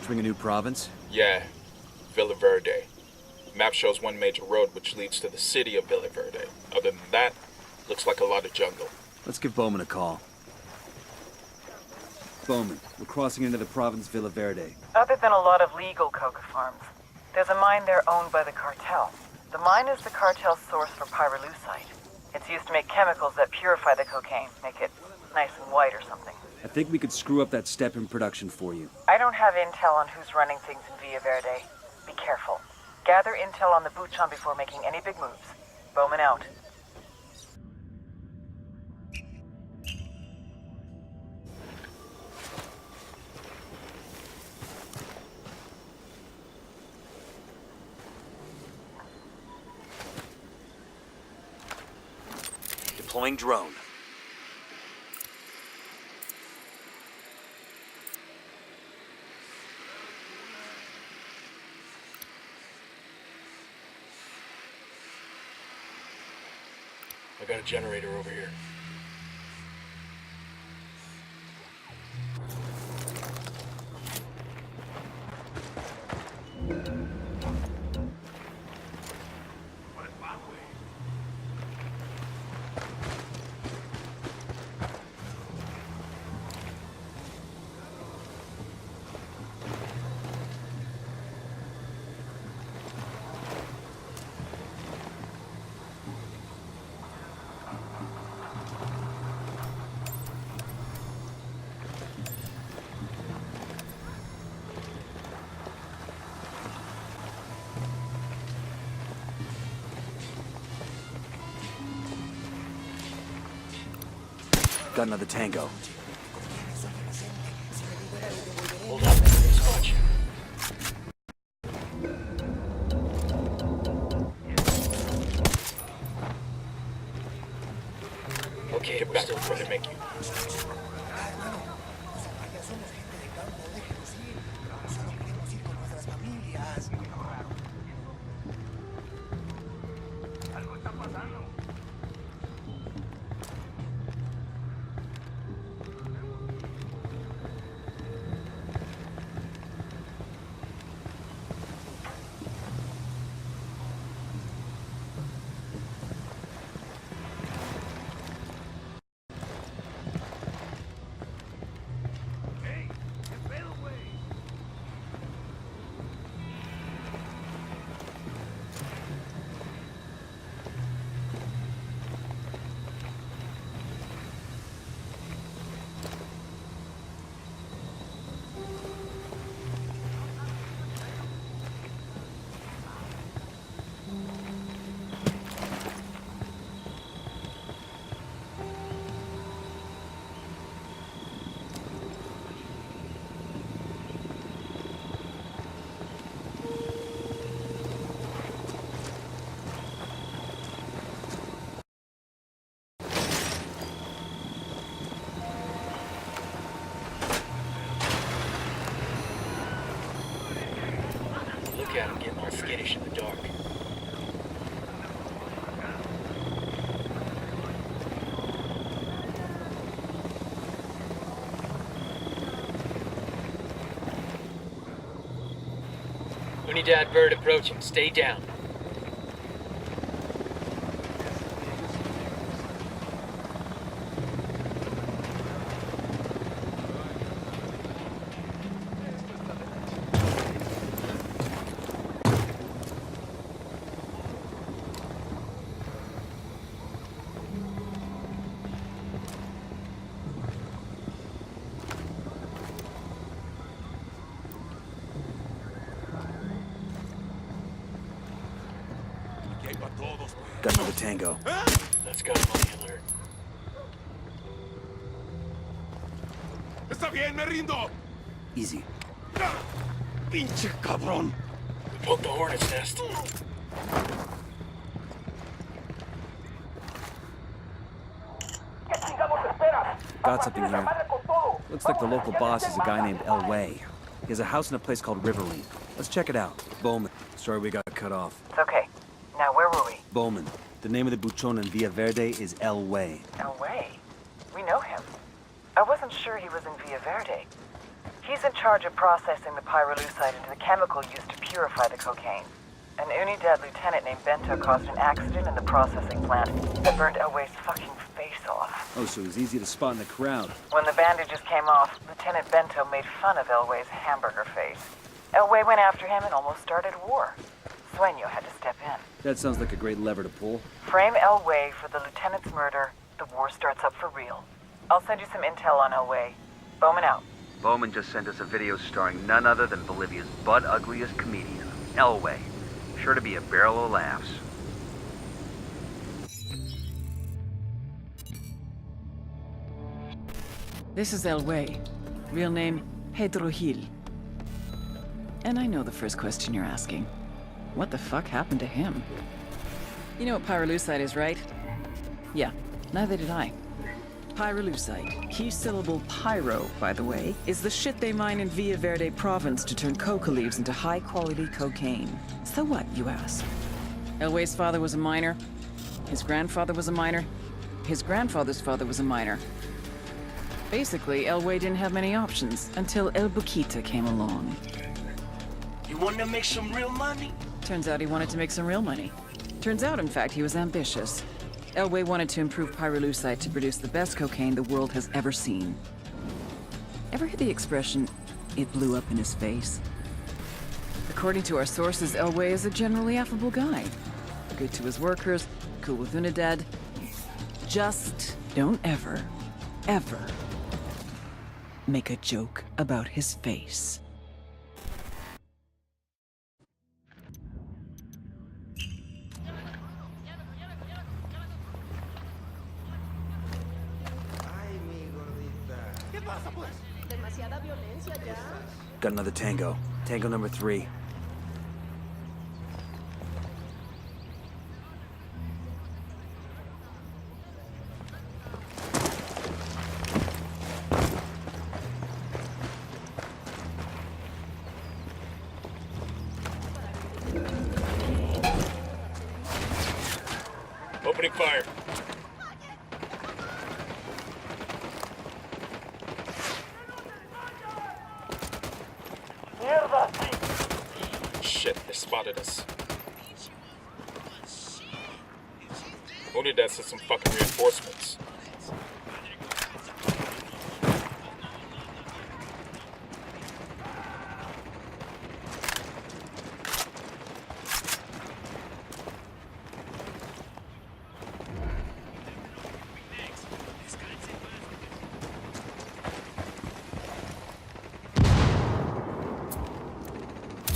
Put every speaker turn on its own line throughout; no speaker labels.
entering a new province?
Yeah, Verde. Map shows one major road which leads to the city of Verde. Other than that, looks like a lot of jungle.
Let's give Bowman a call. Bowman, we're crossing into the province Villa Verde.
Other than a lot of legal coca farms, there's a mine there owned by the cartel. The mine is the cartel's source for pyrolusite. It's used to make chemicals that purify the cocaine, make it nice and white or something.
I think we could screw up that step in production for you.
I don't have intel on who's running things in Villa Verde. Be careful. Gather intel on the Buchon before making any big moves. Bowman out.
Deploying drone.
I got a generator over here.
Got another tango.
Hold up, spot you. Okay, we're still trying to make you. Look at him getting all skittish in the dark. Unidad Verde approaching. Stay down.
Got another tango.
Let's go, money alert.
¡Está bien, me rindo!
Easy.
¡Pinche cabrón!
We poked the hornet's nest.
Got something here. Looks like the local boss is a guy named El Way. He has a house in a place called Riverine. Let's check it out. Bowman. Sorry we got cut off.
It's okay. Now, where were we?
Bowman. The name of the Buchon in Villa Verde is El Way.
El Way. We know him. I wasn't sure he was in Villa Verde. He's in charge of processing the pyrolusite into the chemical used to purify the cocaine. An Unidad lieutenant named Bento caused an accident in the processing plant that burned Elway's fucking face off.
Oh, so he's easy to spot in the crowd.
When the bandages came off, Lieutenant Bento made fun of Elway's hamburger face. Elway went after him and almost started a war. Sueño had to step in.
That sounds like a great lever to pull.
Frame Elway for the lieutenant's murder, the war starts up for real. I'll send you some intel on Elway. Bowman out.
Bowman just sent us a video starring none other than Bolivia's butt-ugliest comedian, Elway. Sure to be a barrel of laughs.
This is Elway. Real name, Pedro Gil. And I know the first question you're asking. What the fuck happened to him? You know what pyrolusite is, right? Yeah, neither did I. Pyrolusite, key syllable pyro, by the way, is the shit they mine in Verde province to turn coca leaves into high-quality cocaine. So what, you ask? Elway's father was a miner. His grandfather was a miner. His grandfather's father was a miner. Basically, Elway didn't have many options until El Boquita came along.
You want to make some real money?
Turns out he wanted to make some real money. Turns out, in fact, he was ambitious. Elway wanted to improve pyrolusite to produce the best cocaine the world has ever seen. Ever hear the expression, it blew up in his face? According to our sources, Elway is a generally affable guy. Good to his workers, cool with Unidad. Just don't ever make a joke about his face.
Got another tango. Tango number 3.
Opening fire. Shit, they spotted us. Only that said some fucking reinforcements.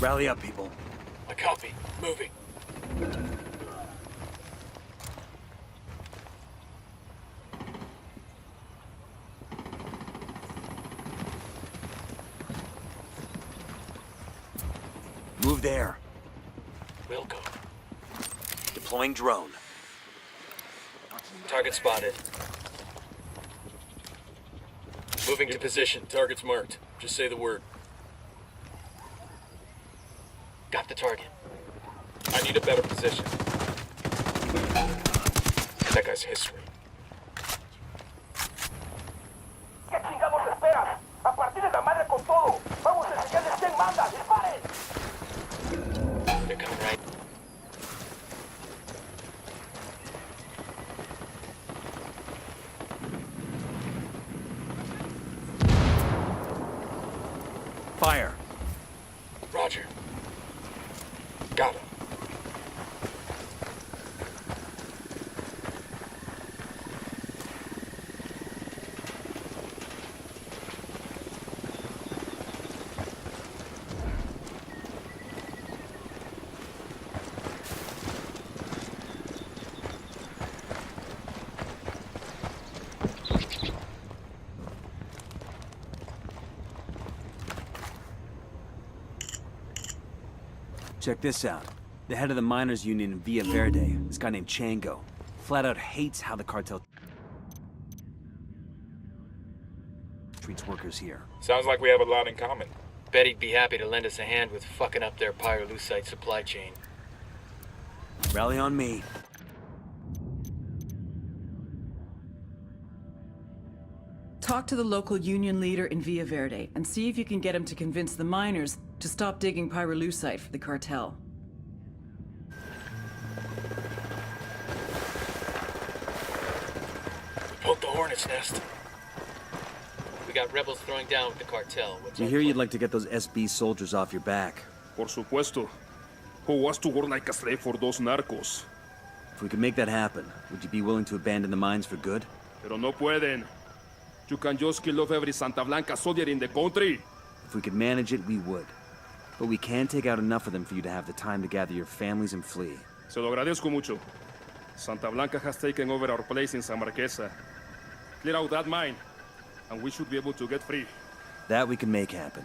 Rally up, people.
I copy. Moving.
Move there.
We'll go.
Deploying drone.
Target spotted. Moving to position. Target's marked. Just say the word. Got the target. I need a better position. That guy's history.
¿Qué chingados esperas? A partir de la madre con todo. Vamos a enseñarles quién manda. ¡Disparen!
They're coming right.
Fire.
Roger. Got him.
Check this out. The head of the miners' union in Villa Verde, this guy named Chango, flat out hates how the cartel treats workers here.
Sounds like we have a lot in common.
Bet he'd be happy to lend us a hand with fucking up their pyrolusite supply chain.
Rally on me.
Talk to the local union leader in Villa Verde and see if you can get him to convince the miners to stop digging pyrolusite for the cartel.
Poke the hornet's nest. We got rebels throwing down with the cartel. What's
You
our
hear
plan?
you'd like to get those SB soldiers off your back.
Por supuesto. Who wants to work like a slave for those narcos?
If we could make that happen, would you be willing to abandon the mines for good?
Pero no pueden. You can just kill off every Santa Blanca soldier in the country.
If we could manage it, we would. But we can't take out enough of them for you to have the time to gather your families and flee.
Se lo agradezco mucho. Santa Blanca has taken over our place in San Marquesa. Clear out that mine, and we should be able to get free.
That we can make happen.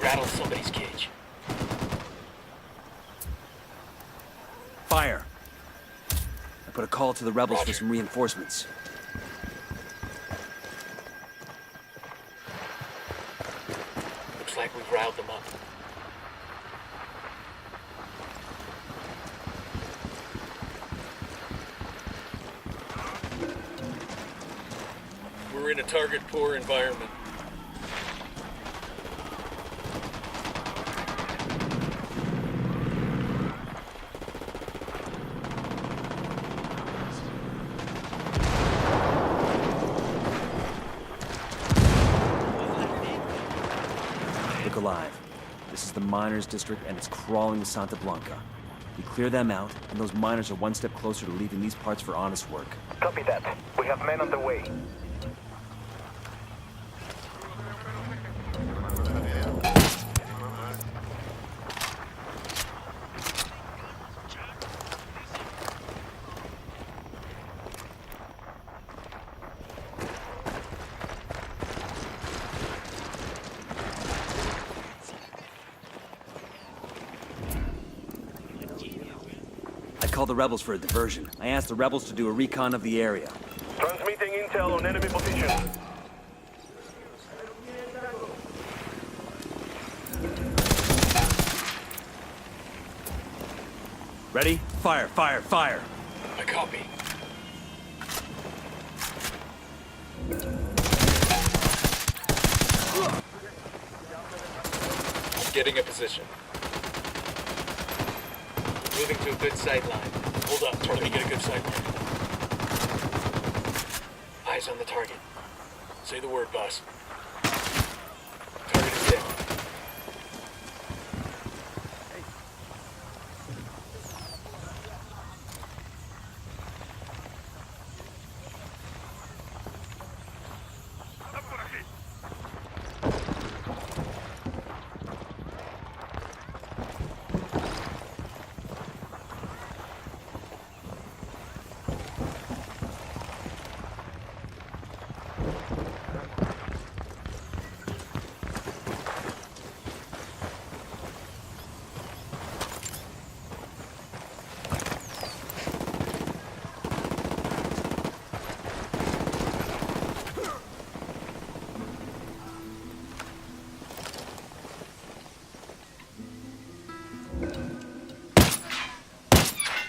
Rattled somebody's cage.
Fire! I put a call to the rebels for
Roger.
some reinforcements.
Looks like we've riled them up. We're in a target-poor environment.
Look alive. This is the miners' district, and it's crawling to Santa Blanca. We clear them out, and those miners are one step closer to leaving these parts for honest work.
Copy that. We have men on the way.
I called the rebels for a diversion. I asked the rebels to do a recon of the area.
Transmitting intel on enemy position.
Ready? Fire, fire, fire!
I copy.
Getting a position.
Moving to a good sight line. Hold up, let me get a good sight line. Eyes on the target. Say the word, boss. Target is down.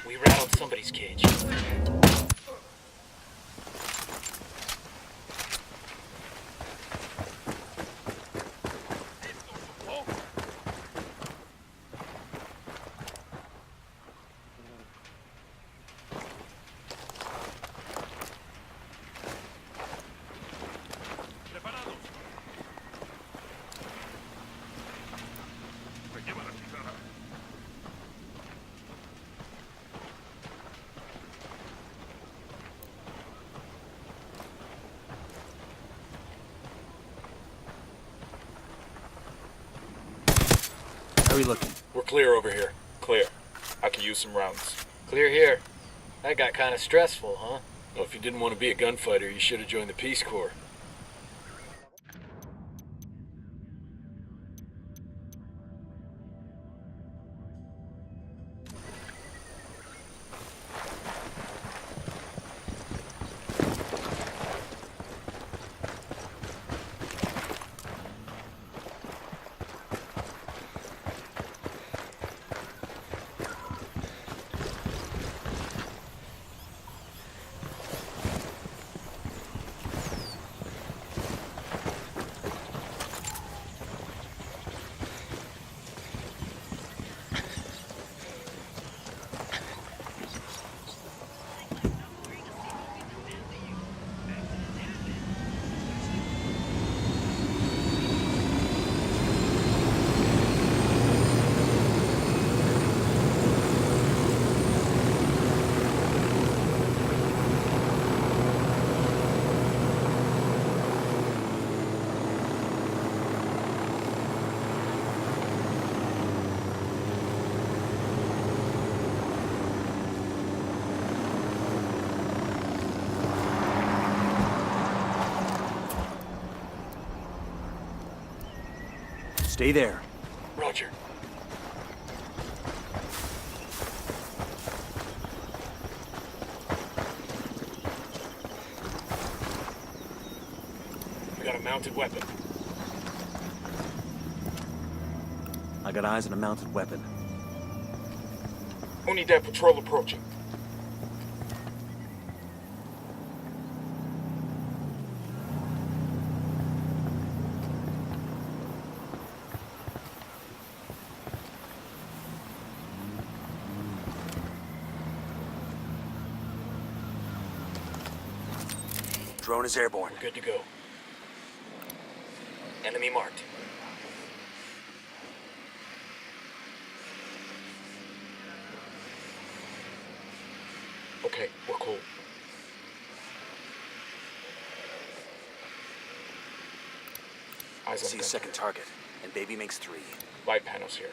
We rattled somebody's cage.
How are we looking?
We're clear over here. Clear. I can use some rounds.
Clear here. That got kind of stressful, huh?
Well, if you didn't want to be a gunfighter, you should have joined the Peace Corps.
Stay there.
Roger.
We got a mounted weapon.
I got eyes on a mounted weapon.
Unidad patrol approaching.
Drone is airborne.
Good to go.
Enemy marked.
Okay, we're cool. Eyes on
See a
gun.
second target, and baby makes 3.
Light panels here.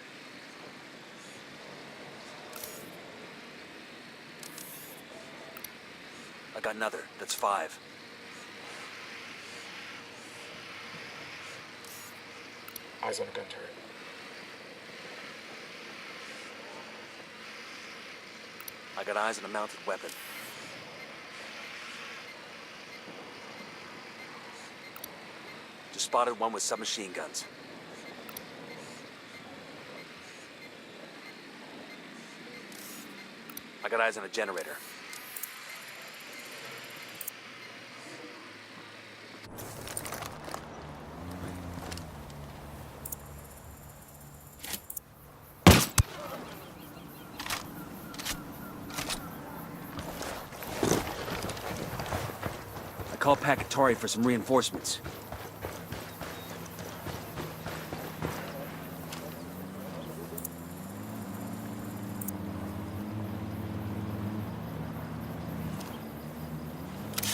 I got another. That's 5.
Eyes on a gun turret.
I got eyes on a mounted weapon. Just spotted one with submachine guns. I got eyes on a generator. I called Pacatari for some reinforcements.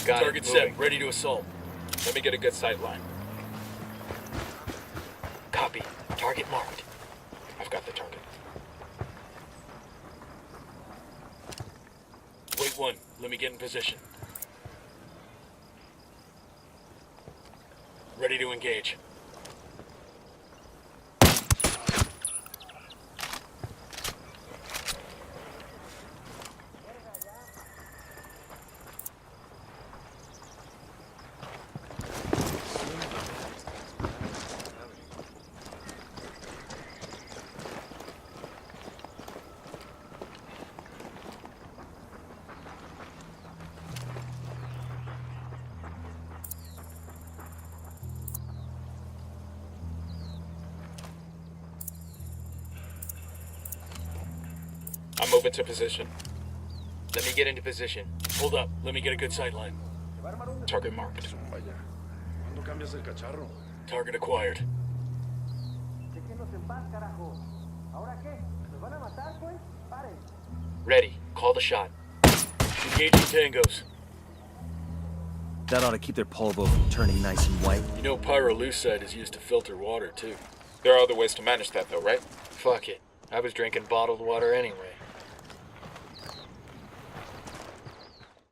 Got
Target
it.
set,
Moving.
ready to assault.
Let me get a good sight line.
Copy. Target marked.
I've got the target.
Wait one, let me get in position. Ready to engage.
I'm moving to position.
Let me get into position.
Hold up, let me get a good sight line.
Target marked.
Target acquired.
Ready. Call the shot.
Engaging tangos.
That ought to keep their polvo from turning nice and white.
You know pyrolusite is used to filter water, too.
There are other ways to manage that though, right?
Fuck it. I was drinking bottled water anyway.